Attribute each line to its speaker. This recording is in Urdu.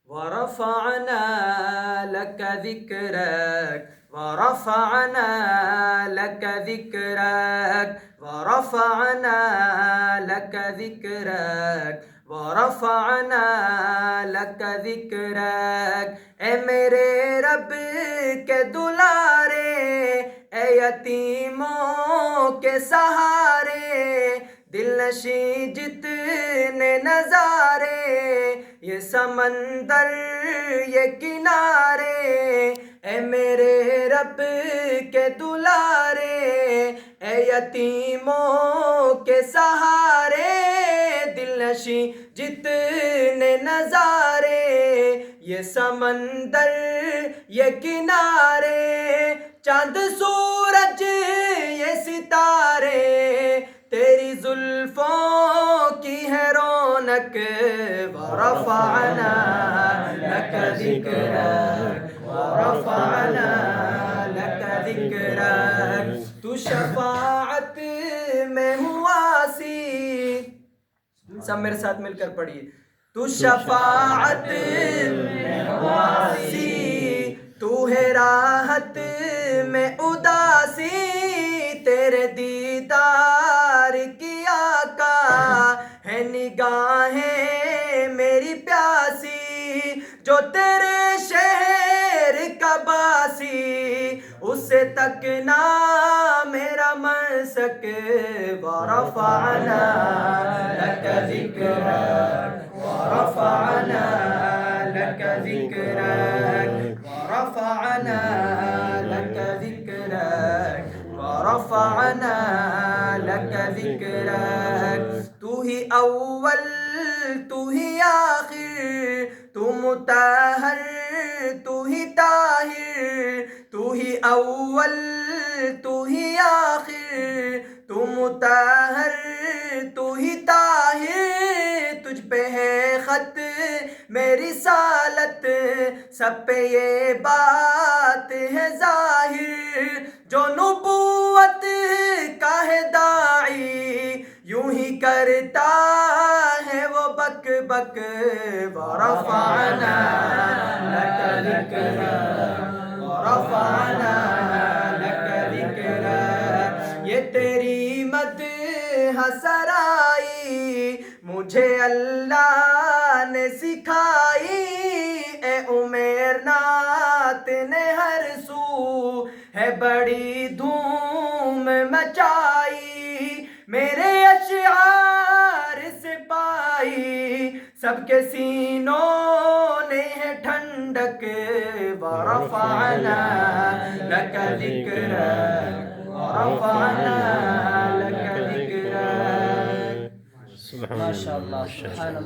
Speaker 1: ورفعنا لك ذكرك ورفعنا لك ذكرك ورفعنا لك ذكرك ورفعنا لك ذكرك اے میرے رب کے دلارے، اے یتیموں کے سہارے، دل نشیں جتنے نظارے، یہ سمندر یہ کنارے، اے میرے رب کے دلارے، اے یتیموں کے سہارے، دل نشیں جتنے نظارے، یہ سمندر یہ کنارے، چاند سورج یہ ستارے، تیری زلفوں کی ہے رونق، ورفعنا لك ذکرک ورفعنا لك ذکرک، تو شفاعت میں ہوا سی، سب میرے ساتھ مل کر پڑھیے، تو شفاعت میں ہوا سی، تو ہے راحت میں اداسی، تیرے دیدار کی آقا ہے نگاہیں میری پیاسی، جو تیرے شہر کا باسی، اسے تکنا میرا مسک، ورفعنا لك ذکرک ورفعنا لك ذکرک ورفعنا لك ذکرک ورفعنا لك ذکرک، تو ہی اول تو ہی آخر، تو مطہر تو ہی طاہر، تو ہی اول تو ہی آخر، تو مطہر تو ہی طاہر، تجھ پہ ہے خط میری رسالت، سب پہ یہ بات ہے ظاہر، جو نبوت کا ہے داعی یوں ہی کرتا ہے وہ بک بک، ورفعنا لك ذکرک ورفعنا لك ذکرک، یہ تیری مدح سرائی مجھے اللہ نے سکھائی، اے عمیر نعت نے ہر سو ہے بڑی دھوم مچائی، میرے اشعار سے پائی سب کے سینوں نے ہے ٹھنڈک، ورفعنا لك ذکرک ورفعنا لك ذکرک، ماشاءاللہ سبحان اللہ۔